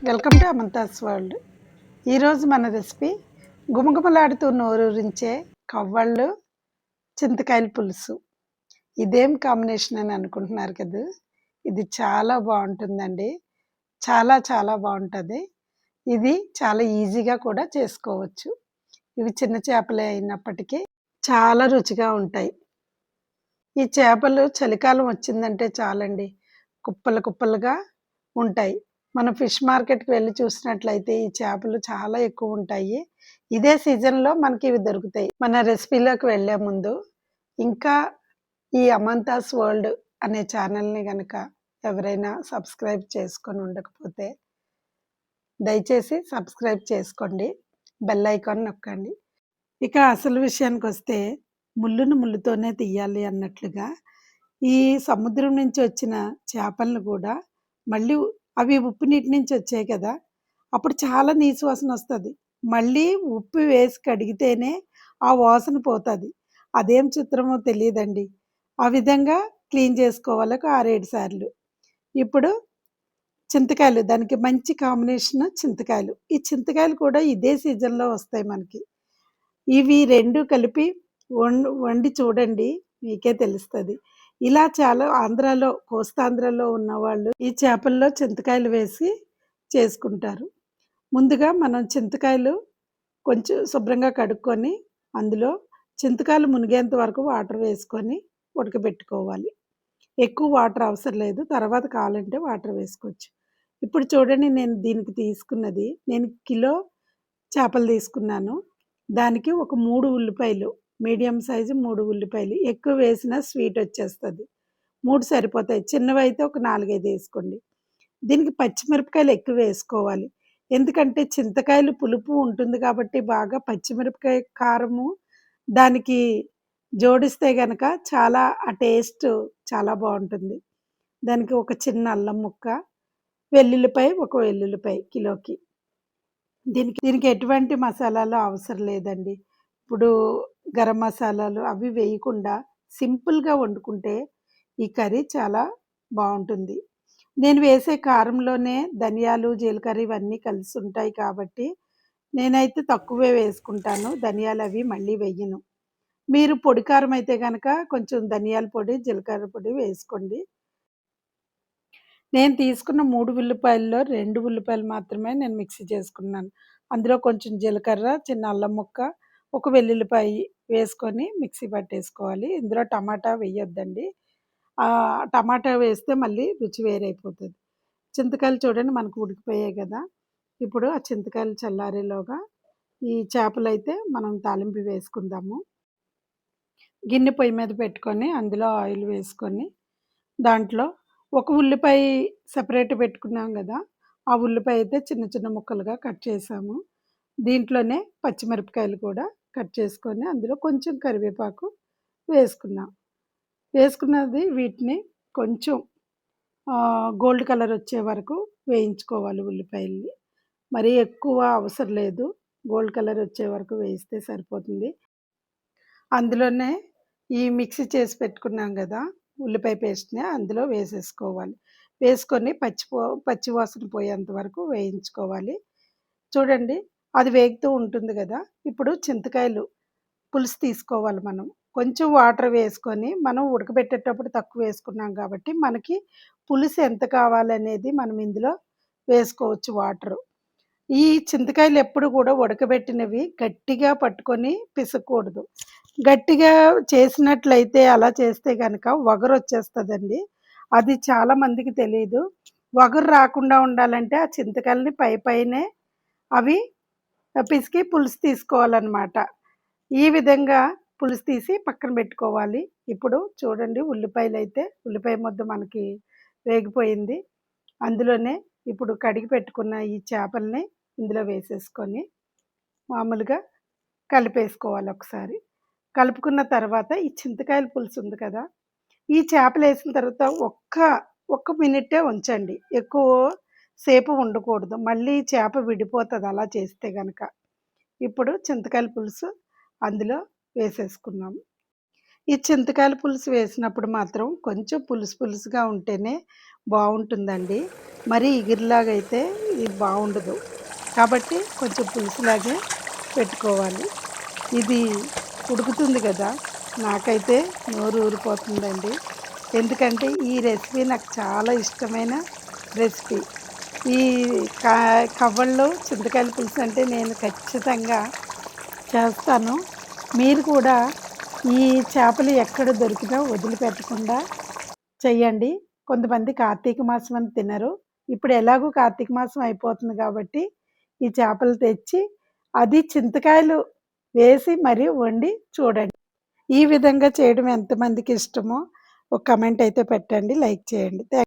Welcome to అమంతాస్ world. ఈరోజు మన recipe గుమగుమలాడుతూ నోరూరించే కవ్వళ్ళు చింతకాయల పులుసు. ఇదేం కాంబినేషన్ అని అనుకుంటున్నారు కదా, ఇది చాలా బాగుంటుందండి. చాలా చాలా బాగుంటుంది. ఇది చాలా ఈజీగా కూడా చేసుకోవచ్చు. ఇవి చిన్న చేపలే అయినప్పటికీ చాలా రుచిగా ఉంటాయి. ఈ చేపలు చలికాలం వచ్చిందంటే చాలండి, కుప్పలు కుప్పలుగా ఉంటాయి. మనం ఫిష్ మార్కెట్‌కి వెళ్లి చూసినట్లయితే ఈ చేపలు చాలా ఎక్కువ ఉంటాయి. ఇదే సీజన్‌లో మనకి ఇవి దొరుకుతాయి. మన రెసిపీలోకి వెళ్ళే ముందు ఇంకా ఈ అమంతాస్ వరల్డ్ అనే ఛానల్‌ని గనక ఎవరైనా సబ్స్క్రైబ్ చేసుకొని ఉండకపోతే దయచేసి సబ్స్క్రైబ్ చేసుకోండి. బెల్ ఐకాన్ నొక్కండి. ఇక అసలు విషయానికొస్తే ముళ్ళును ముళ్ళుతోనే తీయాలి అన్నట్లుగా ఈ సముద్రం నుంచి వచ్చిన చేపలను కూడా మళ్ళీ అవి ఉప్పు నీటి నుంచి వచ్చాయి కదా, అప్పుడు చాలా నీసు వాసన వస్తుంది. మళ్ళీ ఉప్పు వేసి కడిగితేనే ఆ వాసన పోతుంది. అదేం చిత్రమో తెలియదండి. ఆ విధంగా క్లీన్ చేసుకోవాలి ఒక 6-7 సార్లు. ఇప్పుడు చింతకాయలు, దానికి మంచి కాంబినేషన్ చింతకాయలు. ఈ చింతకాయలు కూడా ఇదే సీజన్లో వస్తాయి మనకి. ఇవి 2 కలిపి వండి చూడండి, మీకే తెలుస్తది. ఇలా చాలా ఆంధ్రాలో, కోస్తాంధ్రలో ఉన్నవాళ్ళు ఈ చేపల్లో చింతకాయలు వేసి చేసుకుంటారు. ముందుగా మనం చింతకాయలు కొంచెం శుభ్రంగా కడుక్కొని అందులో చింతకాయలు మునిగేంత వరకు వాటర్ వేసుకొని ఉడకబెట్టుకోవాలి. ఎక్కువ వాటర్ అవసరం లేదు. తర్వాత కావాలంటే వాటర్ వేసుకోవచ్చు. ఇప్పుడు చూడండి, నేను దీనికి తీసుకున్నది, నేను కిలో చేపలు తీసుకున్నాను. దానికి ఒక 3 ఉల్లిపాయలు, మీడియం సైజు 3 ఉల్లిపాయలు. ఎక్కువ వేసినా స్వీట్ వచ్చేస్తుంది. 3 సరిపోతాయి. చిన్నవైతే ఒక 4, 5 వేసుకోండి. దీనికి పచ్చిమిరపకాయలు ఎక్కువ వేసుకోవాలి. ఎందుకంటే చింతకాయలు పులుపు ఉంటుంది కాబట్టి బాగా పచ్చిమిరపకాయ కారము దానికి జోడిస్తే గనక చాలా ఆ టేస్ట్ చాలా బాగుంటుంది. దానికి ఒక చిన్న అల్లం ముక్క, ఒక వెల్లుల్లిపాయ కిలోకి. దీనికి ఎటువంటి మసాలాలు అవసరం లేదండి. ఇప్పుడు గరం మసాలాలు అవి వేయకుండా సింపుల్గా వండుకుంటే ఈ కర్రీ చాలా బాగుంటుంది. నేను వేసే కారంలోనే ధనియాలు, జీలకర్ర ఇవన్నీ కలిసి ఉంటాయి కాబట్టి నేనైతే తక్కువే వేసుకుంటాను. ధనియాలు అవి మళ్ళీ వెయ్యను. మీరు పొడి కారం అయితే కనుక కొంచెం ధనియాల పొడి, జీలకర్ర పొడి వేసుకోండి. నేను తీసుకున్న 3 ఉల్లిపాయల్లో 2 ఉల్లిపాయలు మాత్రమే నేను మిక్సీ చేసుకున్నాను. అందులో కొంచెం జీలకర్ర, చిన్న అల్లం ముక్క, ఒక వెల్లుల్లిపాయ వేసుకొని మిక్సీ పట్టేసుకోవాలి. ఇందులో టమాటా వేయొద్దండి. టమాటా వేస్తే మళ్ళీ రుచి వేరైపోతుంది. చింతకాయలు చూడండి మనకు ఉడికిపోయాయి కదా. ఇప్పుడు ఆ చింతకాయలు చల్లారేలోగా ఈ చేపలైతే మనం తాలింపు వేసుకుందాము. గిన్నె పొయ్యి మీద పెట్టుకొని అందులో ఆయిల్ వేసుకొని దాంట్లో ఒక ఉల్లిపాయ సెపరేట్ పెట్టుకున్నాం కదా, ఆ ఉల్లిపాయ అయితే చిన్న చిన్న ముక్కలుగా కట్ చేసాము. దీంట్లోనే పచ్చిమిరపకాయలు కూడా కట్ చేసుకొని అందులో కొంచెం కరివేపాకు వేసుకున్నాం. వేసుకున్నది వీటిని కొంచెం గోల్డ్ కలర్ వచ్చే వరకు వేయించుకోవాలి. ఉల్లిపాయల్ని మరీ ఎక్కువ అవసరం లేదు. గోల్డ్ కలర్ వచ్చే వరకు వేయిస్తే సరిపోతుంది. అందులోనే ఈ మిక్సీ చేసి పెట్టుకున్నాం కదా ఉల్లిపాయ పేస్ట్‌ని అందులో వేసేసుకోవాలి. వేసుకొని పచ్చి వాసన పోయేంత వరకు వేయించుకోవాలి. చూడండి, అది వేగుతూ ఉంటుంది కదా. ఇప్పుడు చింతకాయలు పులుసు తీసుకోవాలి మనం. కొంచెం వాటర్ వేసుకొని మనం ఉడకబెట్టేటప్పుడు తక్కువ వేసుకున్నాం కాబట్టి మనకి పులుసు ఎంత కావాలనేది మనం ఇందులో వేసుకోవచ్చు వాటరు. ఈ చింతకాయలు ఎప్పుడు కూడా ఉడకబెట్టినవి గట్టిగా పట్టుకొని పిసకూడదు. గట్టిగా చేసినట్లయితే అలా చేస్తే గనక వగరొచ్చేస్తదండి. అది చాలా మందికి తెలీదు. వగరు రాకుండా ఉండాలంటే ఆ చింతకాయలని పైనే అవి పిసికి పులుసు తీసుకోవాలనమాట. ఈ విధంగా పులుసు తీసి పక్కన పెట్టుకోవాలి. ఇప్పుడు చూడండి, ఉల్లిపాయ ముద్ద మనకి వేగిపోయింది. అందులోనే ఇప్పుడు కడిగి పెట్టుకున్న ఈ చేపల్ని ఇందులో వేసేసుకొని మామూలుగా కలిపేసుకోవాలి ఒకసారి. కలుపుకున్న తర్వాత ఈ చింతకాయల పులుసు ఉంది కదా, ఈ చేపలు వేసిన తర్వాత ఒక్క మినిటే ఉంచండి. ఎక్కువ సేపు ఉండకూడదు. మళ్ళీ చేప విడిపోతుంది అలా చేస్తే గనక. ఇప్పుడు చింతకాయల పులుసు అందులో వేసేసుకున్నాము. ఈ చింతకాయల పులుసు వేసినప్పుడు మాత్రం కొంచెం పులుసు పులుసుగా ఉంటేనే బావుంటుందండి. మరీ ఇగురులాగా అయితే ఇది బావుండదు. కాబట్టి కొంచెం పులుసులాగే పెట్టుకోవాలి. ఇది ఉడుకుతుంది గదా! నాకైతే నోరు ఊరిపోతుందండి. ఎందుకంటే ఈ రెసిపీ నాకు చాలా ఇష్టమైన రెసిపీ. ఈ కా కవ్వల్లో చింతకాయల పులుసు అంటే నేను ఖచ్చితంగా చేస్తాను. మీరు కూడా ఈ చేపలు ఎక్కడ దొరికినా వదిలిపెట్టకుండా చెయ్యండి. కొంతమంది కార్తీక మాసం అని తినరు. ఇప్పుడు ఎలాగో కార్తీక మాసం అయిపోతుంది కాబట్టి, ఈ చేపలు తెచ్చి అది చింతకాయలు వేసి మరీ వండి చూడండి. ఈ విధంగా చేయడం ఎంతమందికి ఇష్టమో ఒక కామెంట్ అయితే పెట్టండి. లైక్ చేయండి.